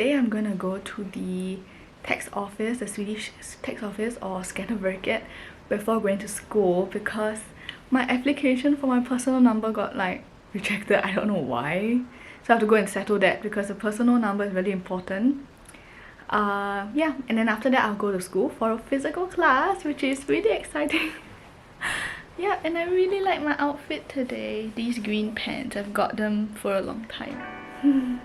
today I'm gonna go to the tax office, the Swedish tax office or Skatteverket before going to school because my application for my personal number got like rejected. I don't know why. So I have to go and settle that because the personal number is really important. Yeah, and then after that I'll go to school for a physical class, which is really exciting. Yeah, and I really like my outfit today. These green pants, I've got them for a long time.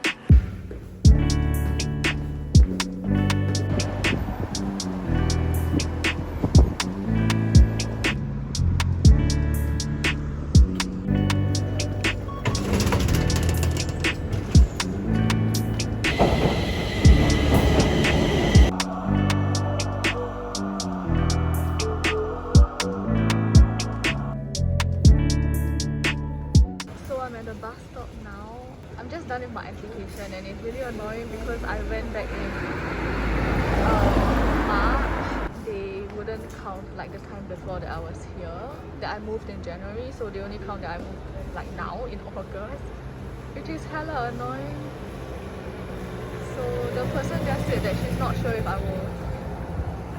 Bus stop now. I'm just done with my application and it's really annoying because I went back in March. They wouldn't count like the time before that I was here, that I moved in January, so they only count that I moved like now in August, which is hella annoying. So the person just said that she's not sure if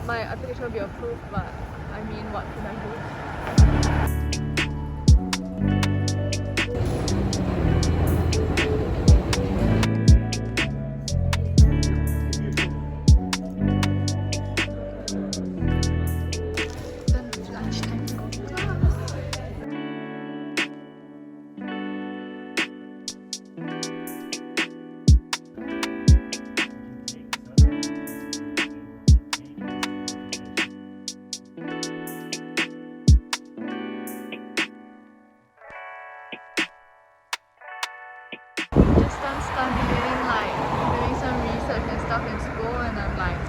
my application will be approved, but I mean, what can I do? Studying, like doing some research and stuff in school, and I'm like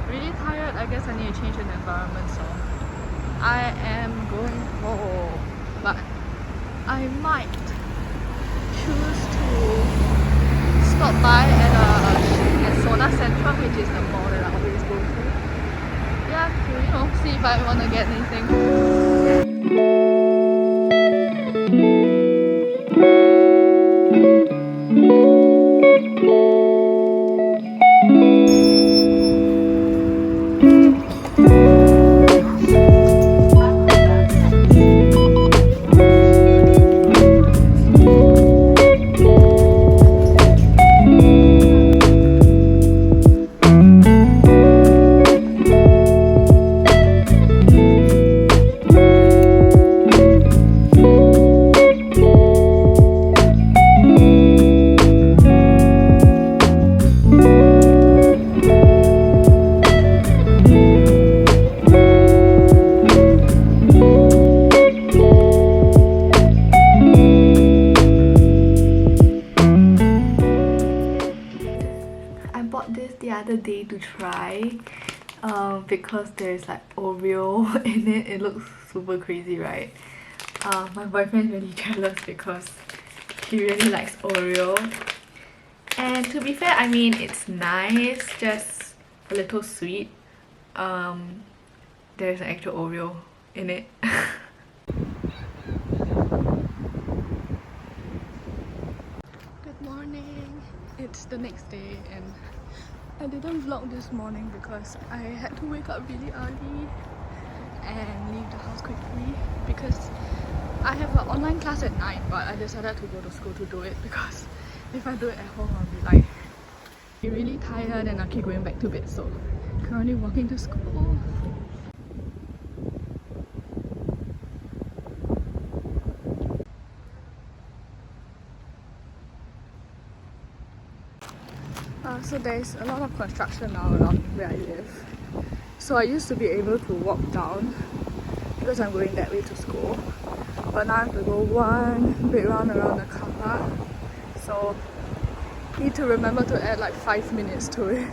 really tired. I guess I need to change the environment, so I am going home. But I might choose to stop by at Sona Central, which is the mall that I always go to. Yeah, to, you know, see if I want to get anything. Day to try because there's like Oreo in it. It looks super crazy, right? My boyfriend's really jealous because he really likes Oreo, and to be fair, I mean, it's nice, just a little sweet. There's an actual Oreo in it. Good morning. It's the next day and I didn't vlog this morning because I had to wake up really early and leave the house quickly because I have an online class at 9, but I decided to go to school to do it because if I do it at home I'll be really tired and I'll keep going back to bed. So currently walking to school. So there's a lot of construction now around where I live. So I used to be able to walk down because I'm going that way to school. But now I have to go one big round around the car park. So need to remember to add like 5 minutes to it.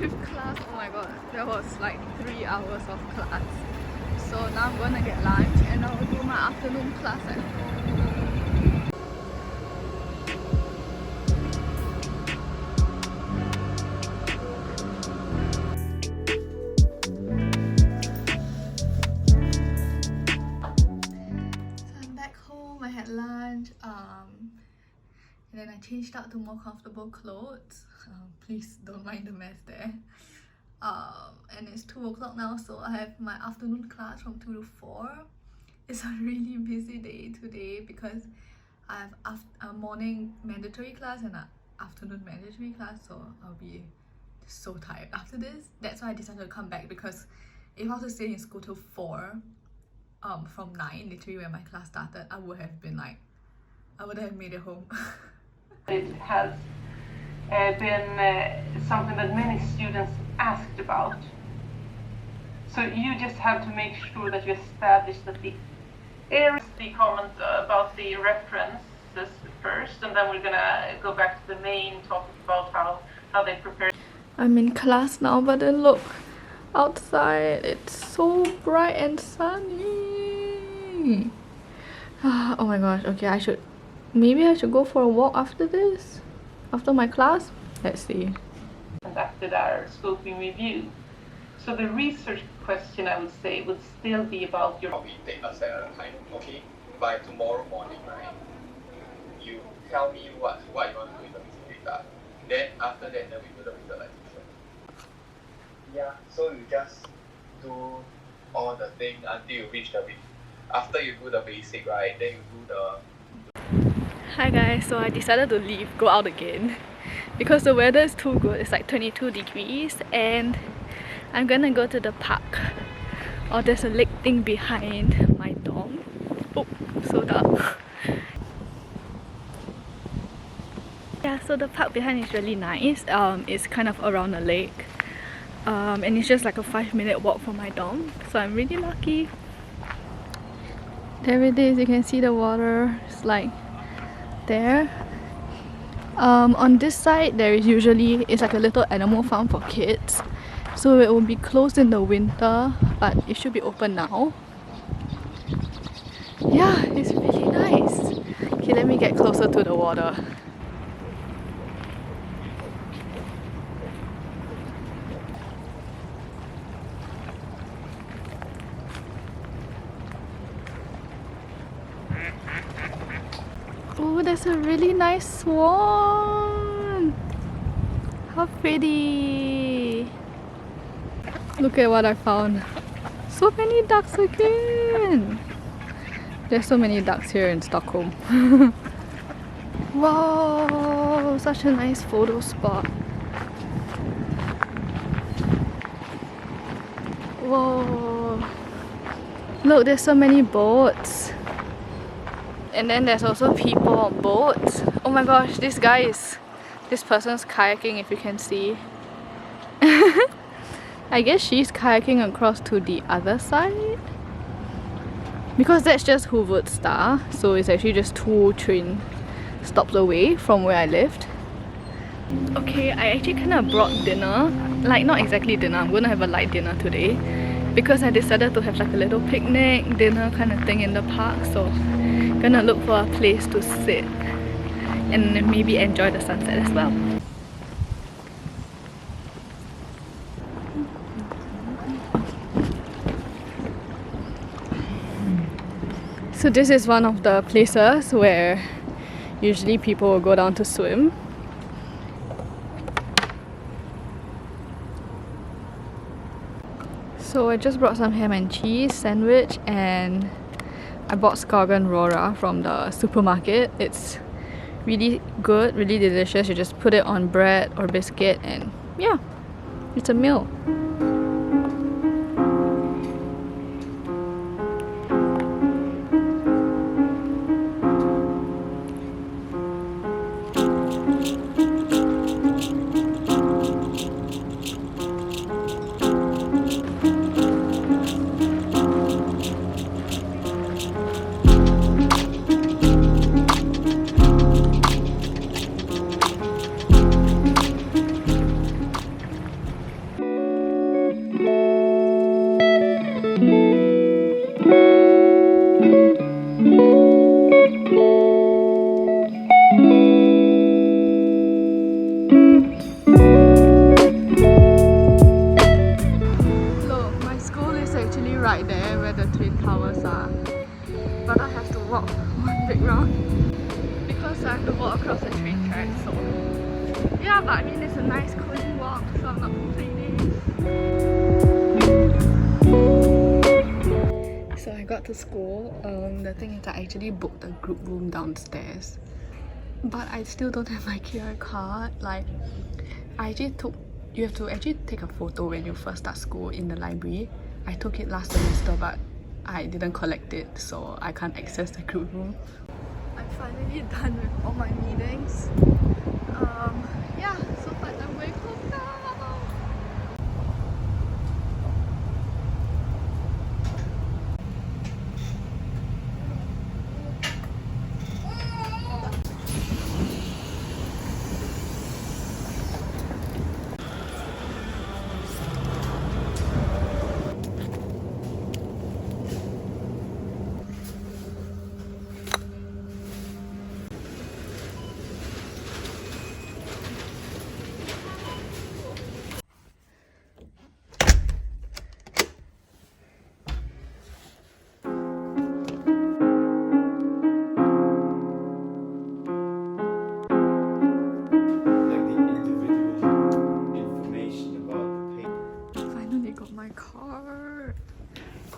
fifth class. Oh my god, that was like 3 hours of class. So now I'm gonna get lunch and I'll do my afternoon class at home. So I'm back home, I had lunch, and then I changed out to more comfortable clothes. Please don't mind the mess there. And it's 2 o'clock now, so I have my afternoon class from 2 to 4. It's a really busy day today because I have a morning mandatory class and an afternoon mandatory class, so I'll be so tired after this. That's why I decided to come back, because if I was to stay in school till 4, from 9, literally when my class started, I would have made it home. It has been something that many students asked about. So you just have to make sure that you establish that the comment about the references first, and then we're gonna go back to the main topic about how they prepare. I'm in class now, but then look outside, it's so bright and sunny. Oh my gosh, okay, maybe I should go for a walk after this, after my class. Let's see. Conducted our scoping review. So the research question, I would say, would still be about your... We take a set at a time, okay? By tomorrow morning, right? You tell me what you want to do with the missing data. Then after that, then we do the visualization. Yeah, so you just do all the thing until you reach the... After you do the basic, right? Then you do the... Hi guys, so I decided to leave, go out again because the weather is too good. It's like 22 degrees and I'm gonna go to the park. Oh, there's a lake thing behind my dorm. Oh, so dark. Yeah, so the park behind is really nice. It's kind of around a lake. And it's just like a 5-minute walk from my dorm. So I'm really lucky. There it is, you can see the water. It's like there. On this side there is usually, it's like a little animal farm for kids, so it will be closed in the winter, but it should be open now. Yeah, it's really nice. Okay, let me get closer to the water. Oh, there's a really nice swan! How pretty! Look at what I found. So many ducks again! There's so many ducks here in Stockholm. Wow! Such a nice photo spot. Whoa! Look, there's so many boats. And then there's also people on boats. Oh my gosh, this person's kayaking, if you can see. I guess she's kayaking across to the other side, because that's just Huvudsta, so it's actually just 2 train stops away from where I lived. Okay, I actually kind of brought dinner, like not exactly dinner, I'm gonna have a light dinner today because I decided to have like a little picnic dinner kind of thing in the park, so I'm gonna look for a place to sit and maybe enjoy the sunset as well. So this is one of the places where usually people will go down to swim. So I just brought some ham and cheese sandwich, and I bought Skagen Rora from the supermarket. It's really good, really delicious. You just put it on bread or biscuit and yeah, it's a meal. literally right there where the Twin Towers are. But I have to walk one big round because I have to walk across the train track. So yeah, but I mean it's a nice cozy walk, so I'm not complaining. So I got to school. The thing is I actually booked a group room downstairs, but I still don't have my QR card. Like, you have to actually take a photo when you first start school in the library. I took it last semester, but I didn't collect it, so I can't access the group room. I'm finally done with all my meetings. Yeah, so far I'm going home now.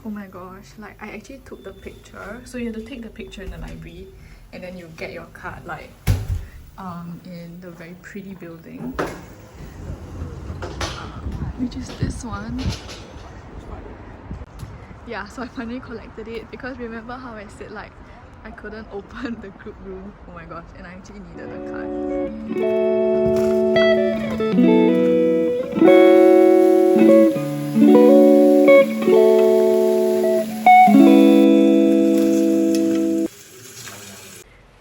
Oh my gosh, like I actually took the picture. So you have to take the picture in the library and then you get your card like in the very pretty building, which is this one. Yeah, so I finally collected it because remember how I said like I couldn't open the group room. Oh my gosh, and I actually needed the card.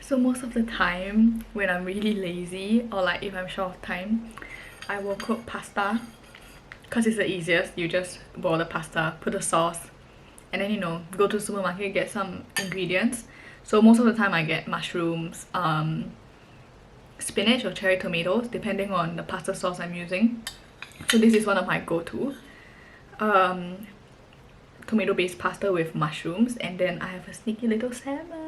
So most of the time when I'm really lazy or like if I'm short of time, I will cook pasta because it's the easiest. You just boil the pasta, put the sauce, and then you know, go to the supermarket, get some ingredients. So most of the time I get mushrooms, spinach or cherry tomatoes depending on the pasta sauce I'm using. So this is one of my go-to. Tomato based pasta with mushrooms, and then I have a sneaky little salmon.